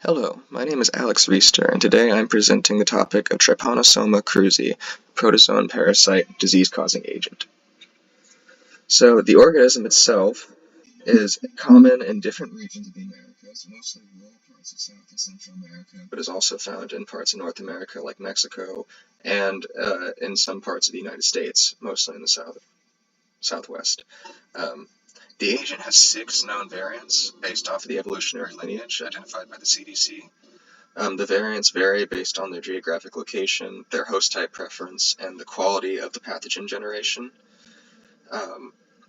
Hello, my name is Alex Reister, and today I'm presenting the topic of Trypanosoma cruzi, protozoan parasite disease-causing agent. So, the organism itself is common in different regions of the Americas, mostly rural parts of South and Central America, but is also found in parts of North America like Mexico and in some parts of the United States, mostly in the southwest. Um, the agent has 6 known variants based off of the evolutionary lineage identified by the CDC. The variants vary based on their geographic location, their host type preference, and the quality of the pathogen generation.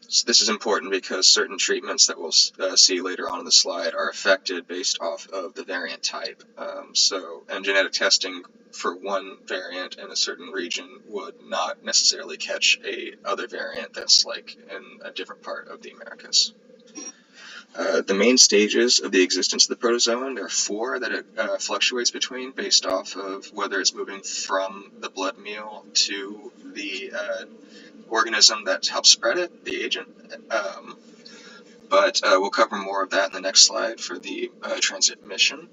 So this is important because certain treatments that we'll see later on in the slide are affected based off of the variant type. And genetic testing for one variant in a certain region would not necessarily catch a other variant that's like in a different part of the Americas. The main stages of the existence of the protozoan, there are 4 that it fluctuates between based off of whether it's moving from the blood meal to the organism that helps spread it, the agent. But we'll cover more of that in the next slide for the transmission.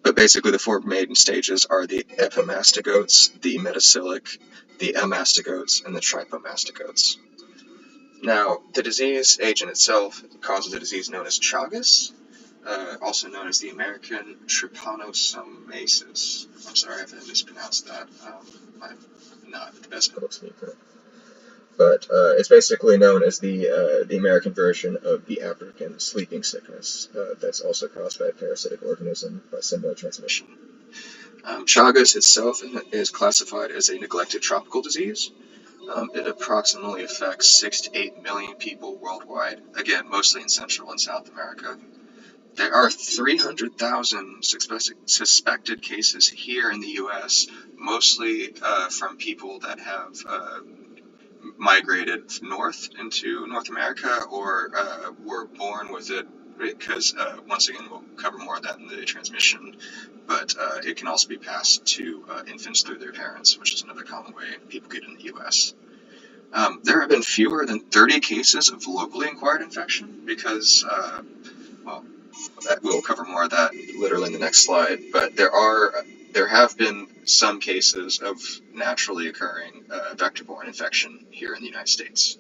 But basically the 4 main stages are the epimastigotes, the metacyclic, the amastigotes, and the trypomastigotes. Now, the disease agent itself causes a disease known as Chagas, also known as the American trypanosomasis. I'm sorry if I mispronounced that. I'm not the best public speaker. But it's basically known as the American version of the African sleeping sickness that's also caused by a parasitic organism by similar transmission. Chagas itself is classified as a neglected tropical disease. It approximately affects 6 to 8 million people worldwide, again, mostly in Central and South America. There are 300,000 suspected cases here in the U.S., mostly from people that have migrated north into North America or were born with it, because, once again, we'll cover more of that in the transmission, but it can also be passed to infants through their parents, which is another common way people get in the U.S. There have been fewer than 30 cases of locally acquired infection because, we'll cover more of that literally in the next slide, but there have been some cases of naturally occurring vector-borne infection here in the United States.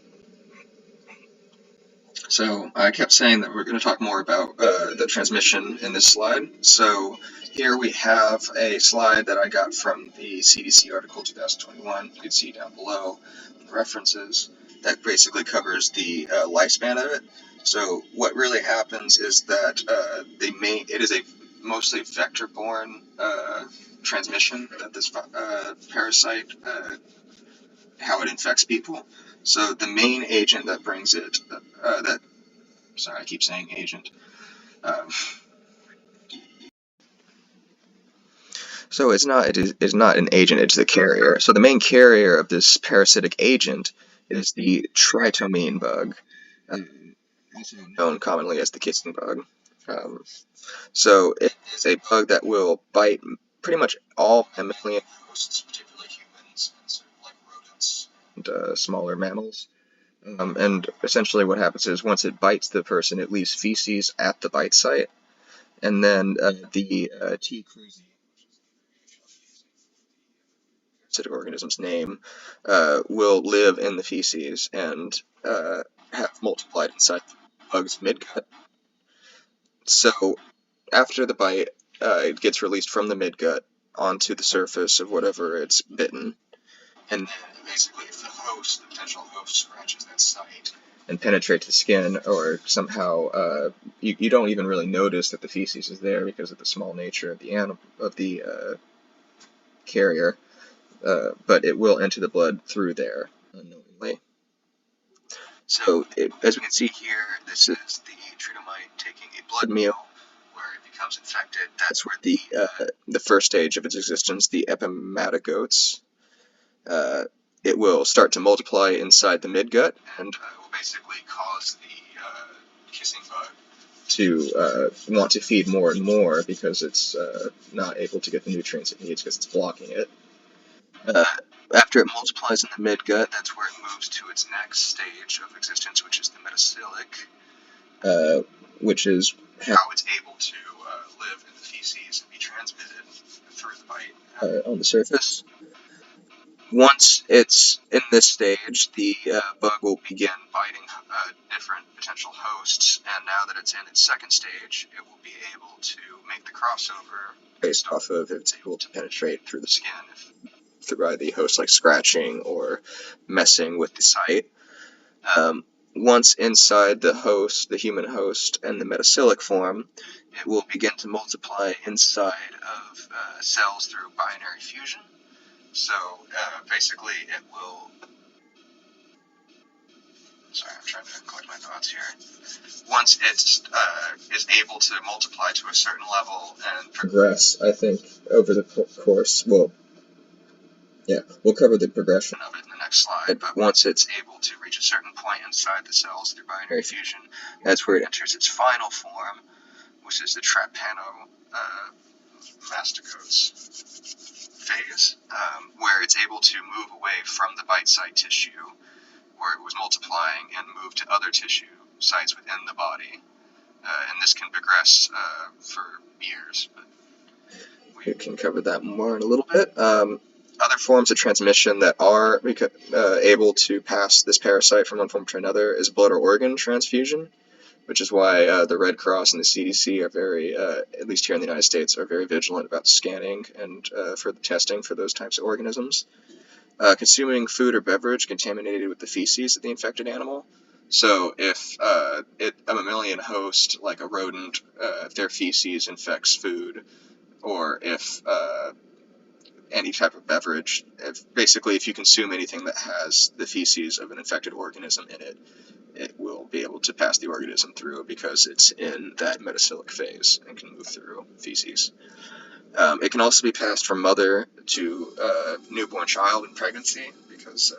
So I kept saying that we're going to talk more about the transmission in this slide. So here we have a slide that I got from the CDC article 2021. You can see down below the references that basically covers the lifespan of it. So what really happens is that it is a mostly vector-borne transmission that this parasite, how it infects people. So the main agent that brings it, sorry, I keep saying agent. So it's not an agent, it's the carrier. So the main carrier of this parasitic agent is the tritomine bug, also known commonly as the kissing bug. So it is a bug that will bite pretty much all mammalian hosts, particularly humans and sort of like rodents and smaller mammals. And essentially what happens is once it bites the person, it leaves feces at the bite site, and then the T. cruzi, parasitic organism's name, will live in the feces and have multiplied inside the bug's midgut. So after the bite, it gets released from the midgut onto the surface of whatever it's bitten, and then basically if the potential host scratches that site and penetrates the skin, or somehow you don't even really notice that the feces is there because of the small nature of the carrier, but it will enter the blood through there unknowingly. So as we can see here, this is the tritomite taking a blood meal where it becomes infected. That's where the first stage of its existence, the epimatogotes, it will start to multiply inside the midgut and will basically cause the kissing bug to want to feed more and more because it's not able to get the nutrients it needs because it's blocking it. After it multiplies in the midgut, that's where it moves to its next stage of existence, which is the metacyclic, which is how it's able to feces and be transmitted through the bite on the surface. Once it's in this stage, the bug will begin biting different potential hosts, and now that it's in its second stage, it will be able to make the crossover based off of if it's able to penetrate through the skin, by the host like scratching or messing with the site. Once inside the host, the human host, and the metacyclic form, it will begin to multiply inside of cells through binary fusion. So basically, it will. Sorry, I'm trying to collect my thoughts here. Once it is able to multiply to a certain level and progress, I think over the course, well, yeah, we'll cover the progression of it in the next slide, but once it's able to reach a certain point inside the cells through binary fusion, that's where it enters its final form, which is the trypanomastocodes phase, where it's able to move away from the bite site tissue, where it was multiplying, and move to other tissue sites within the body. And this can progress for years, but we can cover that more in a little bit. Other forms of transmission that are able to pass this parasite from one form to another is blood or organ transfusion, which is why the Red Cross and the CDC are very, at least here in the United States, are very vigilant about scanning and for the testing for those types of organisms. Consuming food or beverage contaminated with the feces of the infected animal. So if a mammalian host, like a rodent, if their feces infects food, or if any type of beverage, if you consume anything that has the feces of an infected organism in it, it will be able to pass the organism through because it's in that metacyclic phase and can move through feces. It can also be passed from mother to newborn child in pregnancy because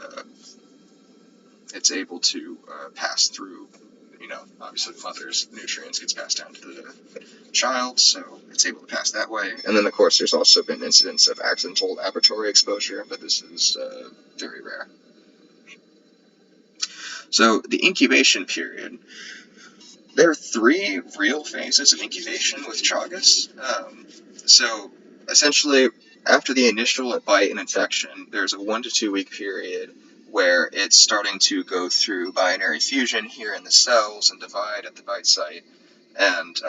it's able to pass through, obviously the mother's nutrients gets passed down to the child, so it's able to pass that way. And then, of course, there's also been incidents of accidental laboratory exposure, but this is very rare. So the incubation period. There are 3 real phases of incubation with Chagas. So essentially, after the initial bite and infection, there's a 1 to 2 week period where it's starting to go through binary fusion here in the cells and divide at the bite site. And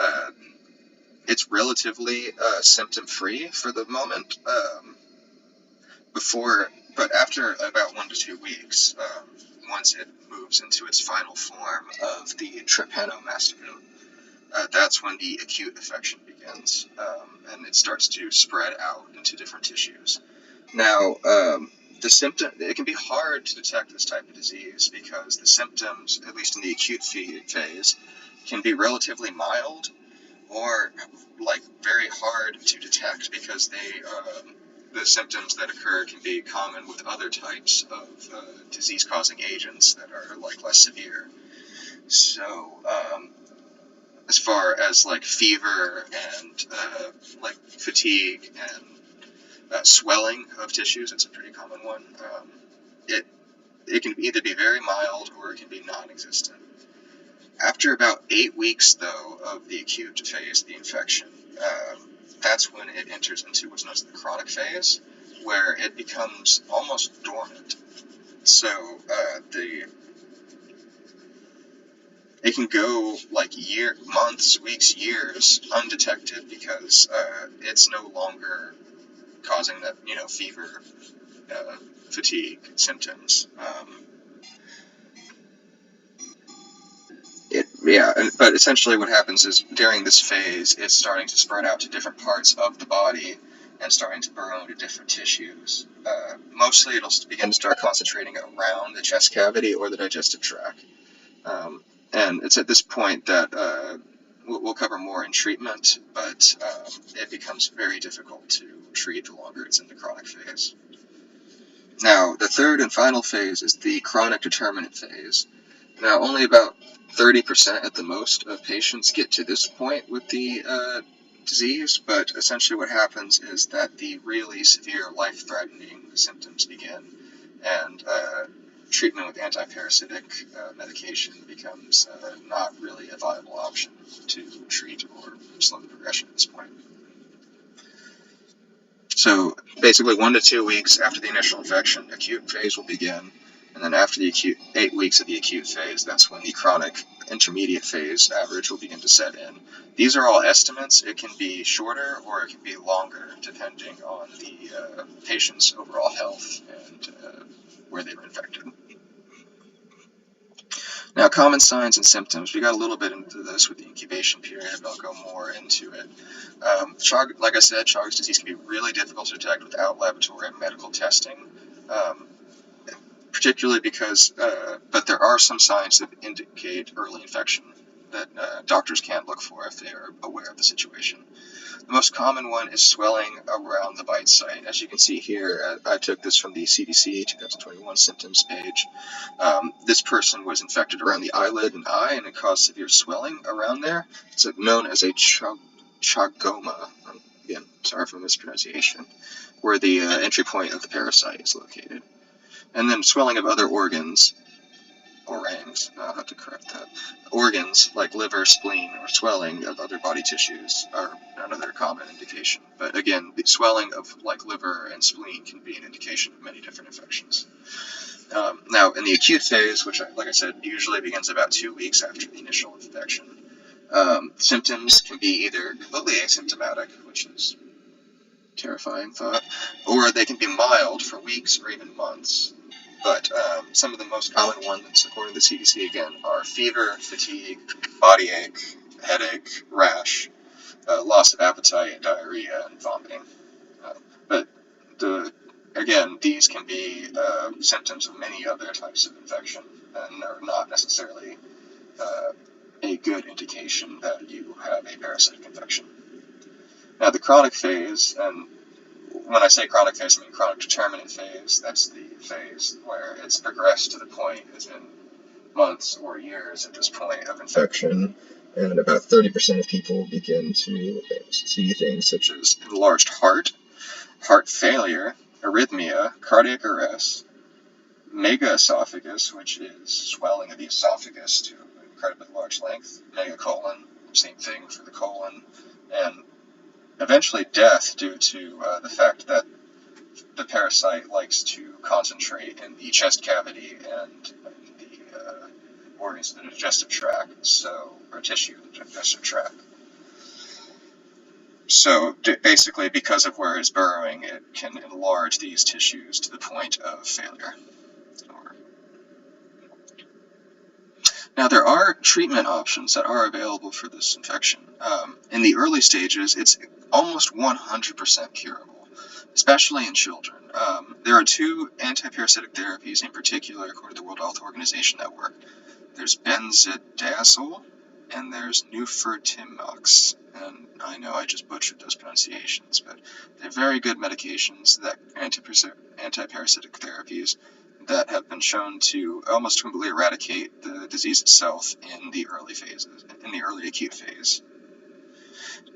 it's relatively symptom-free for the moment. But after about 1 to 2 weeks, once it moves into its final form of the trypanomastocode, that's when the acute infection begins, and it starts to spread out into different tissues. Now, it can be hard to detect this type of disease because the symptoms, at least in the acute phase, can be relatively mild or very hard to detect because the symptoms that occur can be common with other types of disease-causing agents that are less severe. So, as far as fever and fatigue and swelling of tissues, it's a pretty common one. It can either be very mild or it can be non-existent. After about 8 weeks, though, of the acute phase, the infection, that's when it enters into what's known as the chronic phase, where it becomes almost dormant. So it can go months, weeks, years undetected because it's no longer causing that fever, fatigue symptoms. But essentially what happens is during this phase, it's starting to spread out to different parts of the body and starting to burrow into different tissues. Mostly it'll begin to start concentrating around the chest cavity or the digestive tract. And it's at this point that we'll cover more in treatment, but it becomes very difficult to treat the longer it's in the chronic phase. Now, the third and final phase is the chronic determinant phase. Now, only about 30% at the most of patients get to this point with the disease, but essentially what happens is that the really severe life-threatening symptoms begin, and treatment with antiparasitic medication becomes not really a viable option to treat or slow the progression at this point. So basically 1 to 2 weeks after the initial infection, acute phase will begin. And then after the acute 8 weeks of the acute phase, that's when the chronic intermediate phase average will begin to set in. These are all estimates. It can be shorter or it can be longer depending on the patient's overall health and where they were infected. Now, common signs and symptoms. We got a little bit into this with the incubation period, but I'll go more into it. Like I said, Chagas disease can be really difficult to detect without laboratory and medical testing, um, particularly because, but there are some signs that indicate early infection that doctors can't look for if they are aware of the situation. The most common one is swelling around the bite site. As you can see here, I took this from the CDC 2021 symptoms page. This person was infected around the eyelid and eye, and it caused severe swelling around there. It's known as a chagoma. Again, sorry for mispronunciation, where the entry point of the parasite is located. And then swelling of other organs, orangs, I'll have to correct that. Organs like liver, spleen, or swelling of other body tissues are another common indication. But again, the swelling of like liver and spleen can be an indication of many different infections. Now, in the acute phase, which, like I said, usually begins about 2 weeks after the initial infection, symptoms can be either completely asymptomatic, which is a terrifying thought, or they can be mild for weeks or even months. But some of the most common ones, according to the CDC, again, are fever, fatigue, body ache, headache, rash, loss of appetite, diarrhea, and vomiting. But again, these can be symptoms of many other types of infection and are not necessarily a good indication that you have a parasitic infection. Now, the chronic phase, and when I say chronic phase, I mean chronic determinant phase. That's the phase where it's progressed to the point, as in months or years at this point of infection, and about 30% of people begin to see things such as enlarged heart failure, arrhythmia, cardiac arrest, megaesophagus, which is swelling of the esophagus to an incredibly large length, megacolon, same thing for the colon, and eventually death due to the fact that the parasite likes to concentrate in the chest cavity and the organs of the digestive tract, or tissue of the digestive tract. So basically, because of where it's burrowing, it can enlarge these tissues to the point of failure. Now, there are treatment options that are available for this infection. In the early stages, it's almost 100% curable, especially in children. There are 2 antiparasitic therapies in particular, according to the World Health Organization, that work. There's benzodiazole, and there's nifurtimox. And I know I just butchered those pronunciations, but they're very good medications, that antiparasitic therapies, that have been shown to almost completely eradicate the disease itself in the early phases, in the early acute phase.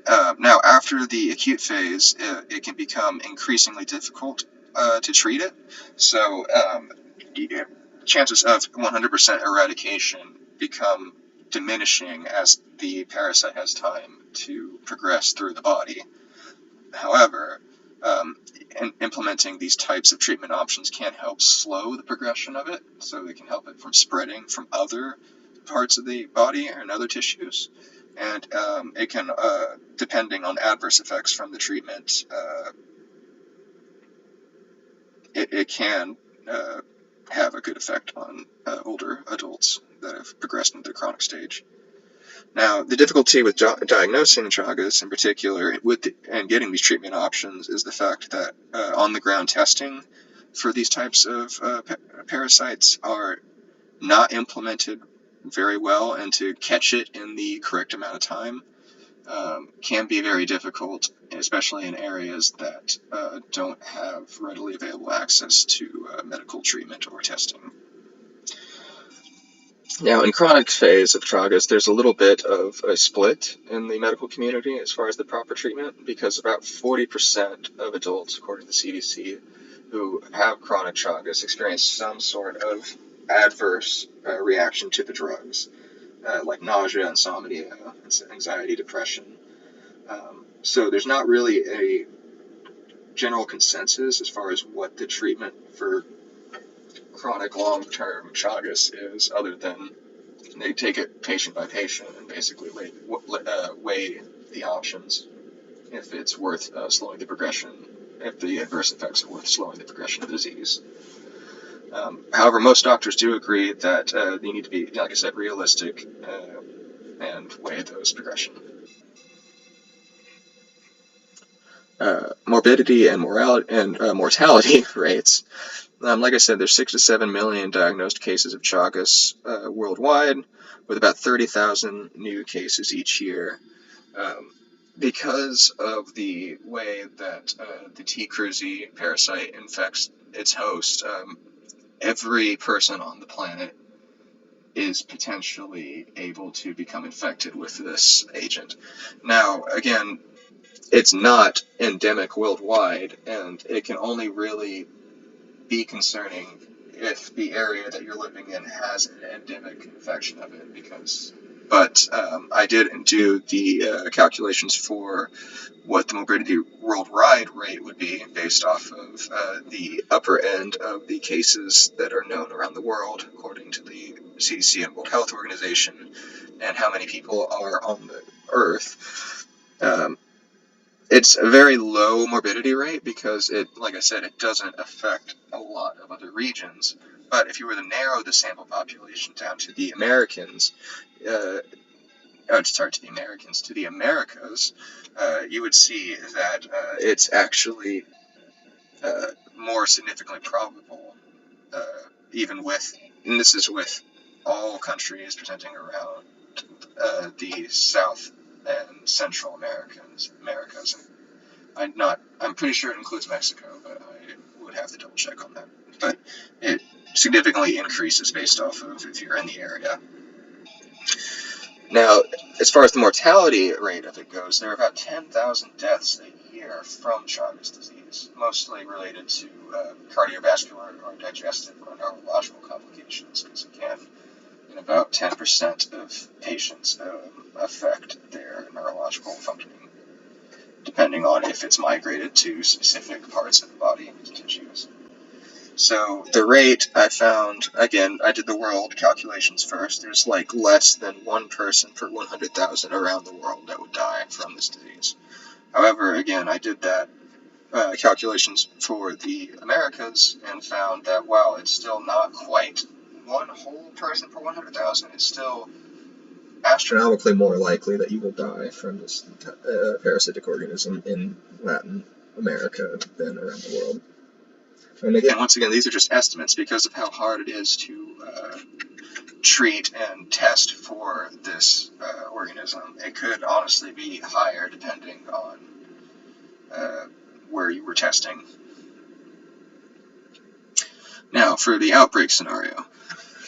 Now, after the acute phase, it can become increasingly difficult to treat it. So, chances of 100% eradication become diminishing as the parasite has time to progress through the body. However, implementing these types of treatment options can help slow the progression of it, so they can help it from spreading from other parts of the body and other tissues. And it can, depending on adverse effects from the treatment, it can have a good effect on older adults that have progressed into the chronic stage. Now, the difficulty with diagnosing Chagas, in particular, and getting these treatment options, is the fact that on-the-ground testing for these types of parasites are not implemented very well, and to catch it in the correct amount of time can be very difficult, especially in areas that don't have readily available access to medical treatment or testing. Now, in chronic phase of Chagas, there's a little bit of a split in the medical community as far as the proper treatment, because about 40% of adults, according to the CDC, who have chronic Chagas experience some sort of adverse reaction to the drugs, like nausea, insomnia, anxiety, depression. So there's not really a general consensus as far as what the treatment for chronic long-term Chagas is, other than they take it patient by patient and basically weigh the options if it's worth slowing the progression, if the adverse effects are worth slowing the progression of the disease. However, most doctors do agree that you need to be, like I said, realistic and weigh those progression. Morbidity and mortality rates. Like I said, there's 6 to 7 million diagnosed cases of Chagas worldwide, with about 30,000 new cases each year. Because of the way that the T. cruzi parasite infects its host, every person on the planet is potentially able to become infected with this agent. Now, again, it's not endemic worldwide, and it can only really be concerning if the area that you're living in has an endemic infection of it. But I did do the calculations for what the morbidity worldwide rate would be based off of the upper end of the cases that are known around the world, according to the CDC and World Health Organization, and how many people are on the Earth. It's a very low morbidity rate because like I said, it doesn't affect a lot of other regions. But if you were to narrow the sample population down to the Americans, to the Americas, you would see that it's actually more significantly probable, and this is with all countries presenting around the South and Central Americas. I'm pretty sure it includes Mexico, but I would have to double check on that. But it significantly increases based off of if you're in the area. Now, as far as the mortality rate of it goes, there are about 10,000 deaths a year from Chagas disease, mostly related to cardiovascular or digestive or neurological complications, because again, in about 10% of patients affect their neurological functioning, depending on if it's migrated to specific parts of the body and tissues. So the rate I found, again, I did the world calculations first. There's like less than one person per 100,000 around the world that would die from this disease. However, again, I did that calculations for the Americas and found that while it's still not quite one whole person per 100,000, it's still astronomically more likely that you will die from this parasitic organism in Latin America than around the world. And again, once again, these are just estimates because of how hard it is to treat and test for this organism. It could honestly be higher depending on where you were testing. Now, for the outbreak scenario,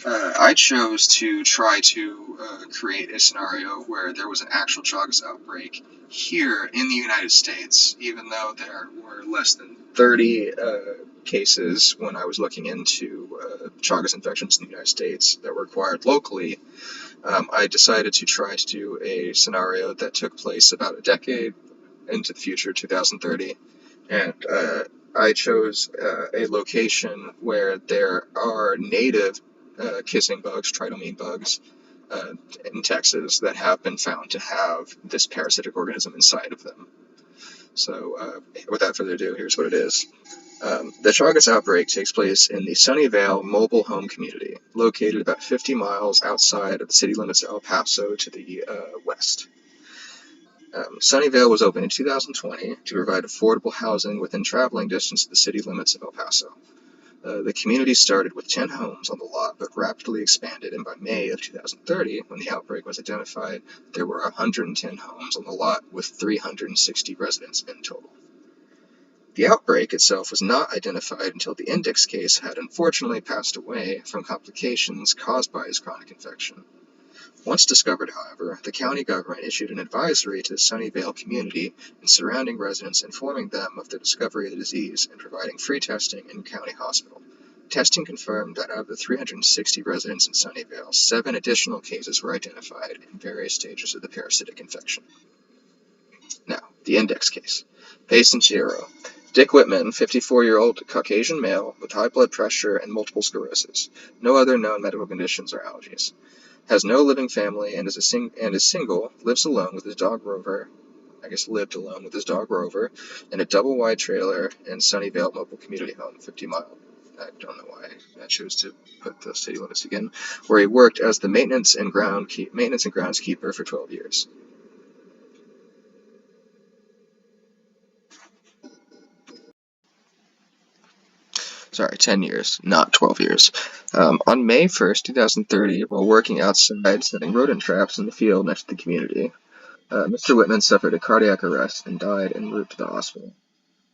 I chose to try to create a scenario where there was an actual Chagas outbreak here in the United States, even though there were less than 30 cases when I was looking into Chagas infections in the United States that were acquired locally. I decided to try to do a scenario that took place about a decade into the future, 2030, and I chose a location where there are native kissing bugs, tritomine bugs, in Texas that have been found to have this parasitic organism inside of them. So, without further ado, here's what it is. The Chagas outbreak takes place in the Sunnyvale mobile home community, located about 50 miles outside of the city limits of El Paso to the west. Sunnyvale was opened in 2020 to provide affordable housing within traveling distance of the city limits of El Paso. The community started with 10 homes on the lot, but rapidly expanded, and by May of 2030, when the outbreak was identified, there were 110 homes on the lot with 360 residents in total. The outbreak itself was not identified until the index case had unfortunately passed away from complications caused by his chronic infection. Once discovered, however, the county government issued an advisory to the Sunnyvale community and surrounding residents, informing them of the discovery of the disease and providing free testing in county hospital. Testing confirmed that out of the 360 residents in Sunnyvale, 7 additional cases were identified in various stages of the parasitic infection. Now, the index case. Patient 0. Dick Whitman, 54-year-old Caucasian male with high blood pressure and multiple sclerosis. No other known medical conditions or allergies. Has no living family and is single, lives alone with his dog Rover. I guess lived alone with his dog Rover in a double-wide trailer in Sunnyvale Mobile Community Home, 50 Mile. I don't know why I chose to put the city limits again, where he worked as the maintenance and groundskeeper for 12 years. Sorry, 10 years, not 12 years. On May 1st, 2030, while working outside setting rodent traps in the field next to the community, Mr. Whitman suffered a cardiac arrest and died en route to the hospital.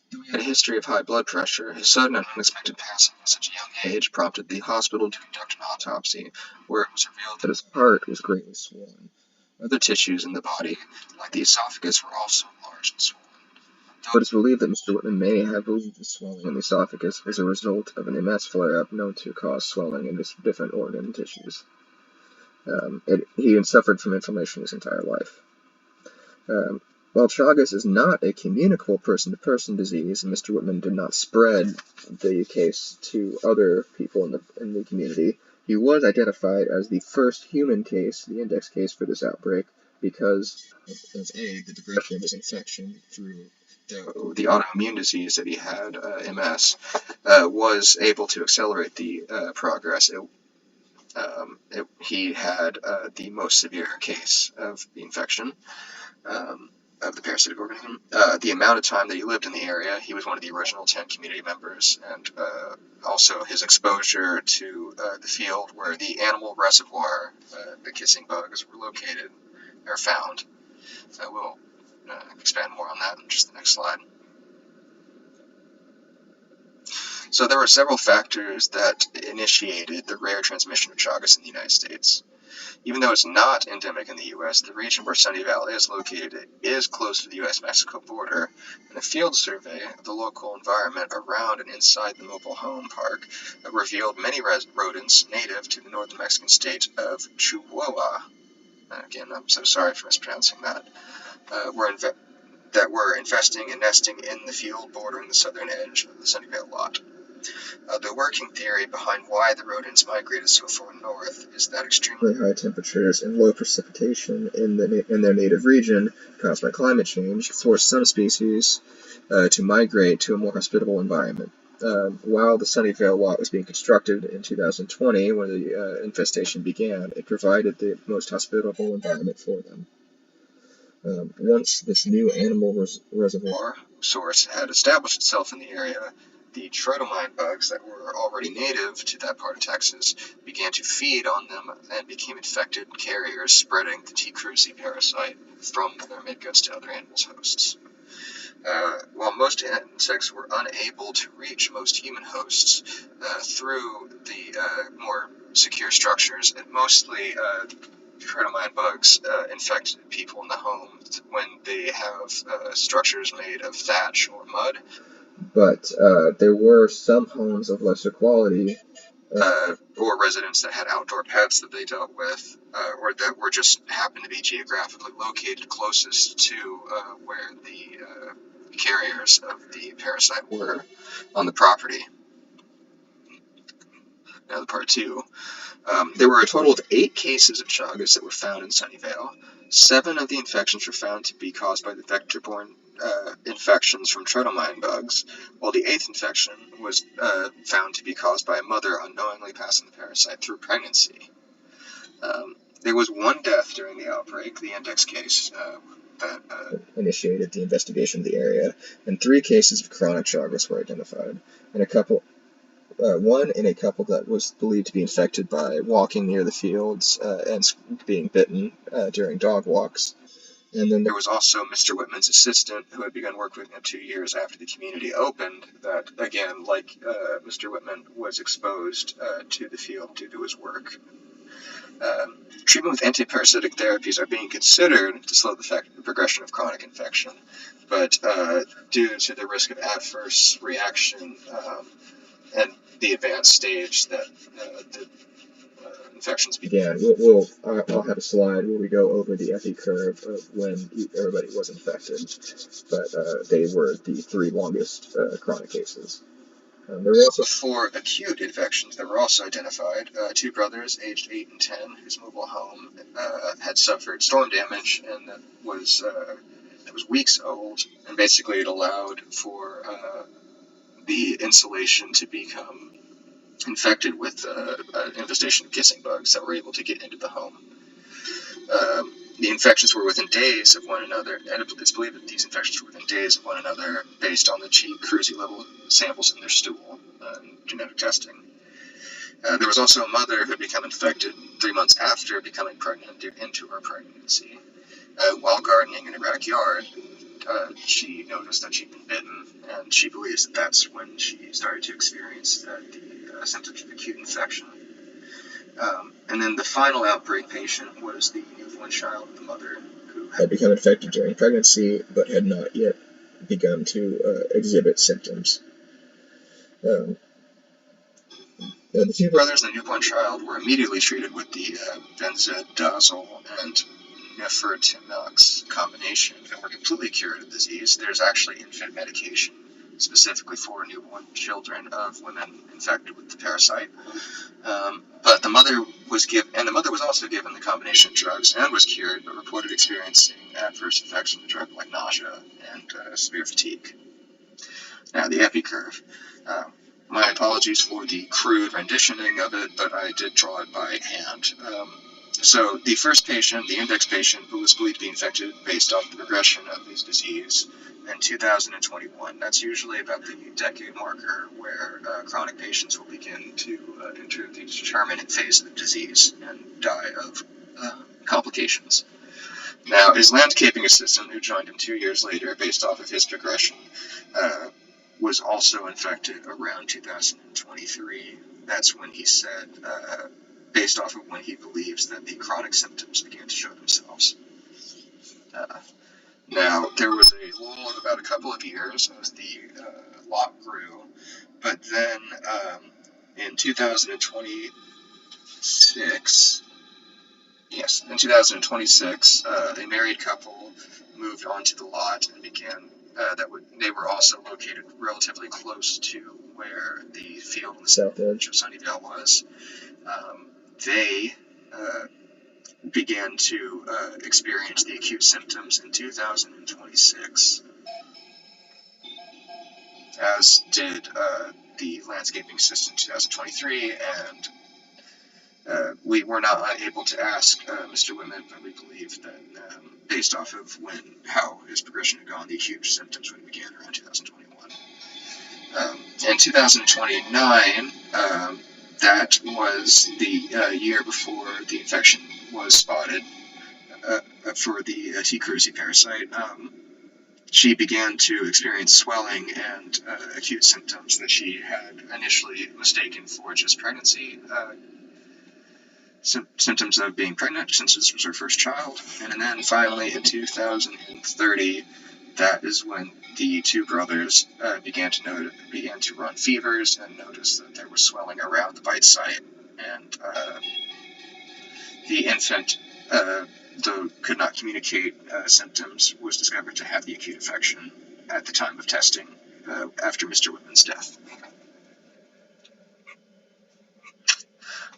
He had a history of high blood pressure. His sudden and unexpected passing at such a young age prompted the hospital to conduct an autopsy, where it was revealed that his heart was greatly swollen. Other tissues in the body, like the esophagus, were also large and swollen. Though it is believed that Mr. Whitman may have relieved the swelling in the esophagus as a result of an MS flare-up known to cause swelling in different organ tissues. He suffered from inflammation his entire life. While Chagas is not a communicable person-to-person disease, Mr. Whitman did not spread the case to other people in the community. He was identified as the first human case, the index case for this outbreak, because of the progression of his infection through the autoimmune disease that he had, MS, was able to accelerate the progress. He had the most severe case of the infection. Of the parasitic organism. The amount of time that he lived in the area, he was one of the original 10 community members, and also his exposure to the field where the animal reservoir, the kissing bugs, were located, or found. We'll expand more on that in just the next slide. So there were several factors that initiated the rare transmission of Chagas in the United States. Even though it's not endemic in the U.S., the region where Sunnyvale is located is close to the U.S.-Mexico border, and a field survey of the local environment around and inside the mobile home park revealed many rodents native to the northern Mexican state of Chihuahua. Again, I'm so sorry for mispronouncing that. That were infesting and nesting in the field bordering the southern edge of the Sunnyvale lot. The working theory behind why the rodents migrated so far north is that extremely high temperatures and low precipitation in their native region, caused by climate change, forced some species to migrate to a more hospitable environment. While the Sunnyvale lot was being constructed in 2020, when the infestation began, it provided the most hospitable environment for them. Once this new animal reservoir source had established itself in the area, the trotomine bugs that were already native to that part of Texas began to feed on them and became infected carriers, spreading the T. Cruzi parasite from their midguts to other animals' hosts. While most insects were unable to reach most human hosts through the more secure structures, it mostly trotomine bugs infect people in the home when they have structures made of thatch or mud. But there were some homes of lesser quality, or residents that had outdoor pets that they dealt with, or that were just happened to be geographically located closest to where the carriers of the parasite were on the property. Now, the part two. There were a total of 8 cases of Chagas that were found in Sunnyvale. 7 of the infections were found to be caused by the vector-borne infections from trotomine bugs, while the 8th infection was found to be caused by a mother unknowingly passing the parasite through pregnancy. There was 1 death during the outbreak, the index case that initiated the investigation of the area, and 3 cases of chronic Chagas were identified, and one in a couple that was believed to be infected by walking near the fields and being bitten during dog walks. And then there was also Mr. Whitman's assistant, who had begun work with him 2 years after the community opened, that, again, like Mr. Whitman, was exposed to the field due to his work. Treatment with antiparasitic therapies are being considered to slow the progression of chronic infection, but due to the risk of adverse reaction and the advanced stage that the infections began. I'll have a slide where we go over the epi curve of when everybody was infected, but they were the three longest chronic cases. There were also four acute infections that were also identified. Two brothers, aged 8 and 10, whose mobile home had suffered storm damage, and that was weeks old. And basically, it allowed for the insulation to become infected with an infestation of kissing bugs that were able to get into the home. The infections were within days of one another, and it's believed that these infections were within days of one another based on the cheap Cruzi level samples in their stool and genetic testing. There was also a mother who had become infected 3 months after becoming pregnant into her pregnancy. While gardening in her backyard, she noticed that she'd been bitten, and she believes that that's when she started to experience the symptoms of acute infection. And then the final outbreak patient was the newborn child of the mother, who had become infected during pregnancy but had not yet begun to exhibit symptoms. The two brothers and the newborn child were immediately treated with the benzodiazole and nifurtimox combination and were completely cured of the disease. There's actually infant medication specifically for newborn children of women infected with the parasite. But the mother was also given the combination of drugs and was cured, but reported experiencing adverse effects from the drug like nausea and severe fatigue. Now, the epi curve. My apologies for the crude renditioning of it, but I did draw it by hand. So the first patient, the index patient, who was believed to be infected based off the progression of his disease in 2021. That's usually about the decade marker where chronic patients will begin to enter the determinate phase of the disease and die of complications. Now, his landscaping assistant, who joined him 2 years later based off of his progression, was also infected around 2023. That's when he said, based off of when he believes that the chronic symptoms began to show themselves. Now, there was a lull of about a couple of years as the lot grew, but then in 2026, a married couple moved onto the lot and began. They were also located relatively close to where the field on the south edge of Sunnyvale was. They began to experience the acute symptoms in 2026, as did the landscaping assistant in 2023, and we were not able to ask Mr. Whitman, but we believe that based off of how his progression had gone, the acute symptoms would begin around 2021. In 2029, that was the year before the infection was spotted for the T. Cruzi parasite. She began to experience swelling and acute symptoms that she had initially mistaken for just pregnancy. Symptoms of being pregnant, since this was her first child. And then finally in 2030, that is when the two brothers began to run fevers and notice that there was swelling around the bite site. And the infant, though could not communicate symptoms, was discovered to have the acute infection at the time of testing after Mr. Whitman's death.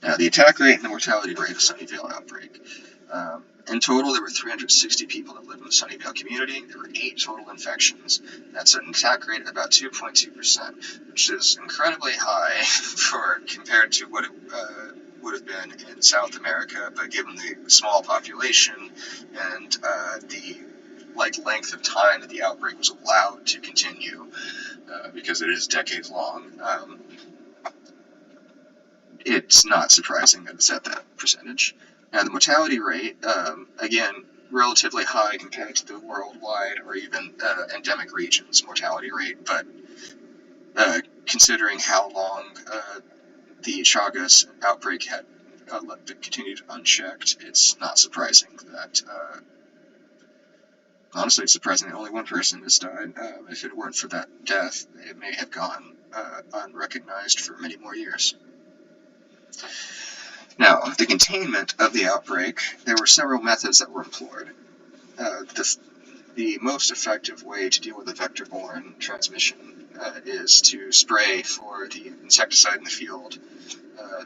Now, the attack rate and the mortality rate of Sunnyvale outbreak. In total, there were 360 people that lived in the Sunnyvale community. There were 8 total infections. That's an attack rate of about 2.2%, which is incredibly high compared to what it would have been in South America. But given the small population and the length of time that the outbreak was allowed to continue, because it is decades long, it's not surprising that it's at that percentage. Now, the mortality rate, again, relatively high compared to the worldwide or even endemic regions mortality rate, but considering how long the Chagas outbreak had continued unchecked, it's not surprising that, honestly, it's surprising that only one person has died. If it weren't for that death, it may have gone unrecognized for many more years. Now, of the containment of the outbreak, there were several methods that were employed. The most effective way to deal with a vector-borne transmission is to spray for the insecticide in the field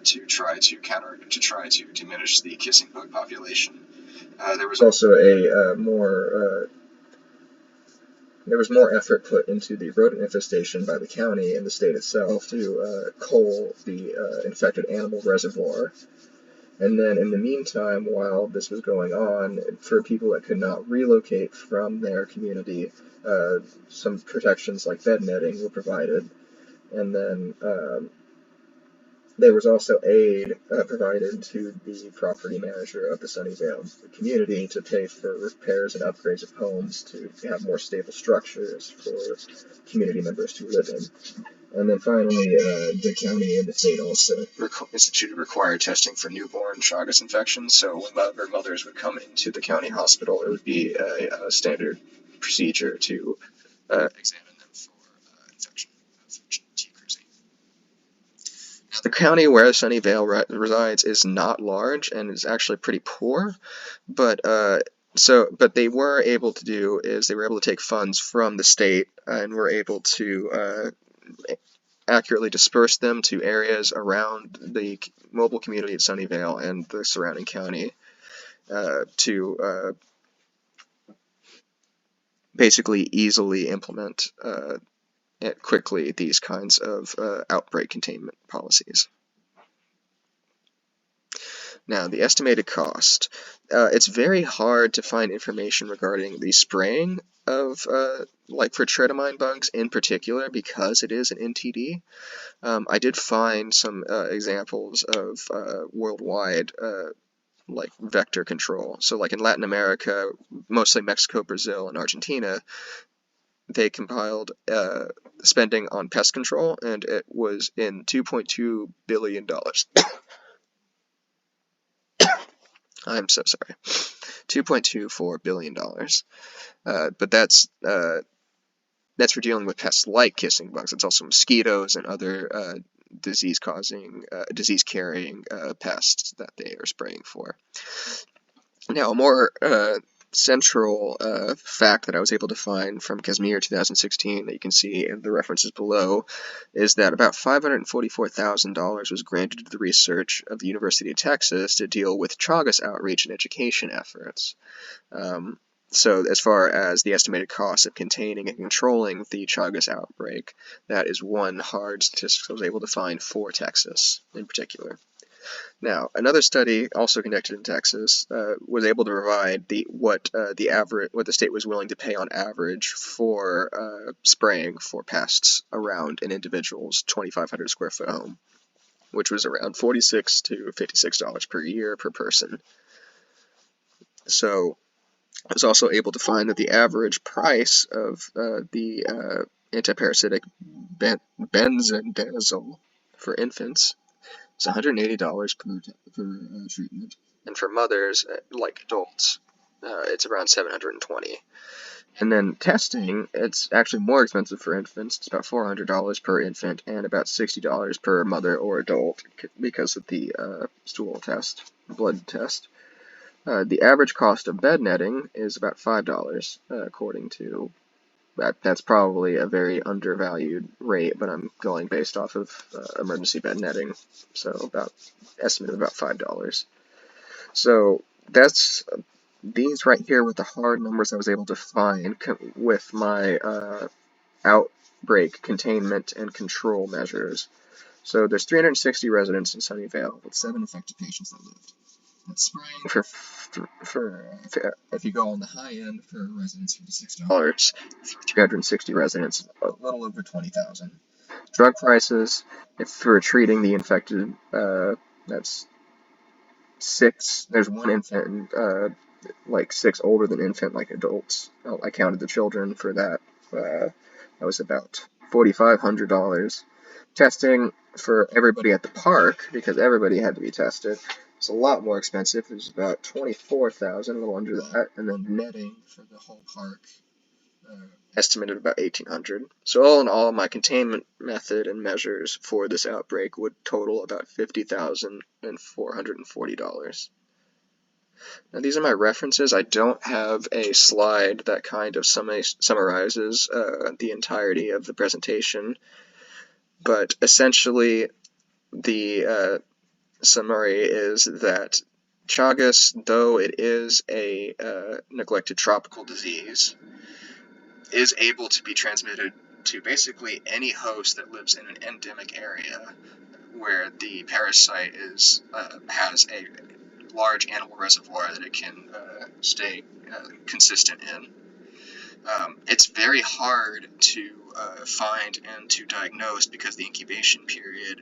to try to diminish the kissing bug population. There was also there was more effort put into the rodent infestation by the county and the state itself to cull the infected animal reservoir. And then in the meantime, while this was going on, for people that could not relocate from their community, some protections like bed netting were provided. And then there was also aid provided to the property manager of the Sunnyvale community to pay for repairs and upgrades of homes to have more stable structures for community members to live in. And then finally, the county and the state also instituted required testing for newborn Chagas infections. So whenever mothers would come into the county hospital, it would be a standard procedure to examine them for infection of T. Cruzi. Now, the county where Sunnyvale resides is not large and is actually pretty poor, but but they were able to take funds from the state and were able to accurately disperse them to areas around the mobile community at Sunnyvale and the surrounding county to basically easily implement quickly these kinds of outbreak containment policies. Now, the estimated cost. It's very hard to find information regarding the spraying of, like for tritomine bugs in particular, because it is an NTD. I did find some examples of worldwide like vector control. So like in Latin America, mostly Mexico, Brazil, and Argentina, they compiled spending on pest control, and it was in $2.2 billion. I'm so sorry. $2.24 billion. But that's for dealing with pests like kissing bugs. It's also mosquitoes and other disease-carrying pests that they are spraying for. Now, a more central fact that I was able to find from Casimir 2016 that you can see in the references below is that about $544,000 was granted to the research of the University of Texas to deal with Chagas outreach and education efforts. So as far as the estimated cost of containing and controlling the Chagas outbreak, that is one hard statistic I was able to find for Texas in particular. Now, another study also conducted in Texas was able to provide what the state was willing to pay on average for spraying for pests around an individual's 2,500 square foot home, which was around $46 to $56 per year per person. So I was also able to find that the average price of the antiparasitic benzodiazole for infants is $180 per treatment, and for mothers, like adults, it's around $720. And then testing, it's actually more expensive for infants. It's about $400 per infant and about $60 per mother or adult because of the stool test, blood test. The average cost of bed netting is about $5, according to that's probably a very undervalued rate, but I'm going based off of emergency bed netting, so estimate of about $5. So that's these right here with the hard numbers I was able to find with my outbreak containment and control measures. So there's 360 residents in Sunnyvale with 7 affected patients that lived. That's spraying if you go on the high end for residents, $56. For 360 residents, a little over $20,000. Drug prices, if for treating the infected, that's 6. There's 1 infant, like 6 older than infant, like adults. Oh, I counted the children for that. That was about $4,500. Testing for everybody at the park, because everybody had to be tested, it's a lot more expensive. It was about $24,000, a little under that, and then netting for the whole park estimated about 1,800. So all in all, my containment method and measures for this outbreak would total about $50,440. Now these are my references. I don't have a slide that kind of summarizes the entirety of the presentation, but essentially the summary is that Chagas, though it is a neglected tropical disease, is able to be transmitted to basically any host that lives in an endemic area where the parasite has a large animal reservoir that it can stay consistent in. It's very hard to find and to diagnose because the incubation period,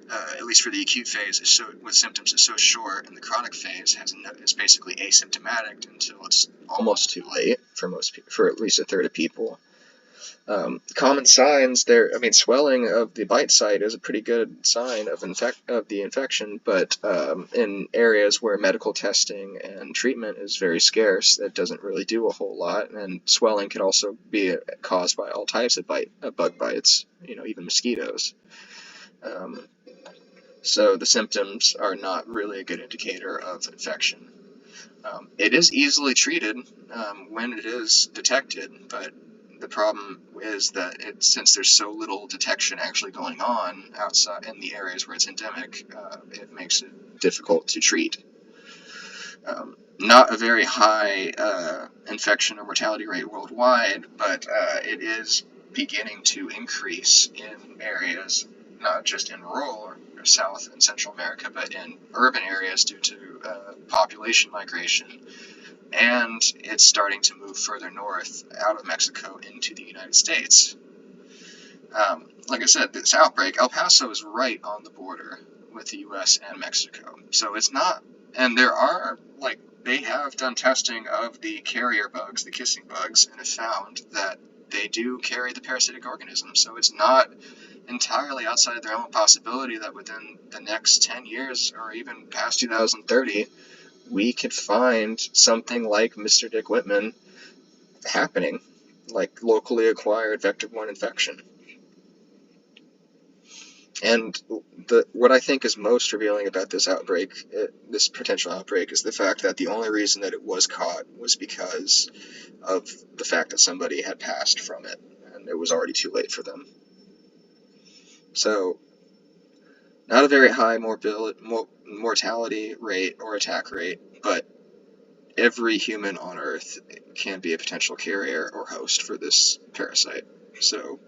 at least for the acute phase, with symptoms is so short, and the chronic phase is basically asymptomatic until it's almost too late for at least a third of people. Common signs there. I mean, swelling of the bite site is a pretty good sign of the infection, but in areas where medical testing and treatment is very scarce, that doesn't really do a whole lot. And swelling can also be caused by all types of bug bites, even mosquitoes. So the symptoms are not really a good indicator of infection. It is easily treated when it is detected, but the problem is that since there's so little detection actually going on outside in the areas where it's endemic, it makes it difficult to treat. Not a very high infection or mortality rate worldwide, but it is beginning to increase in areas, not just in rural or South and Central America, but in urban areas due to population migration. And it's starting to move further north out of Mexico into the United States. Like I said, this outbreak, El Paso is right on the border with the U.S. and Mexico. So it's not, and they have done testing of the carrier bugs, the kissing bugs, and have found that they do carry the parasitic organism. So it's not entirely outside of their own possibility that within the next 10 years or even past 2030, we could find something like Mr. Dick Whitman happening, like locally acquired vector-borne infection. And what I think is most revealing about this potential outbreak, is the fact that the only reason that it was caught was because of the fact that somebody had passed from it, and it was already too late for them. So, not a very high mortality rate or attack rate, but every human on Earth can be a potential carrier or host for this parasite. So,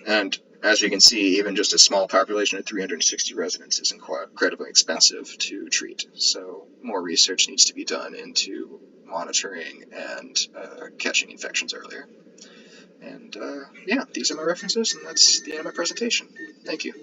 and as you can see, even just a small population of 360 residents is incredibly expensive to treat. So more research needs to be done into monitoring and catching infections earlier. And yeah, these are my references, and that's the end of my presentation. Thank you.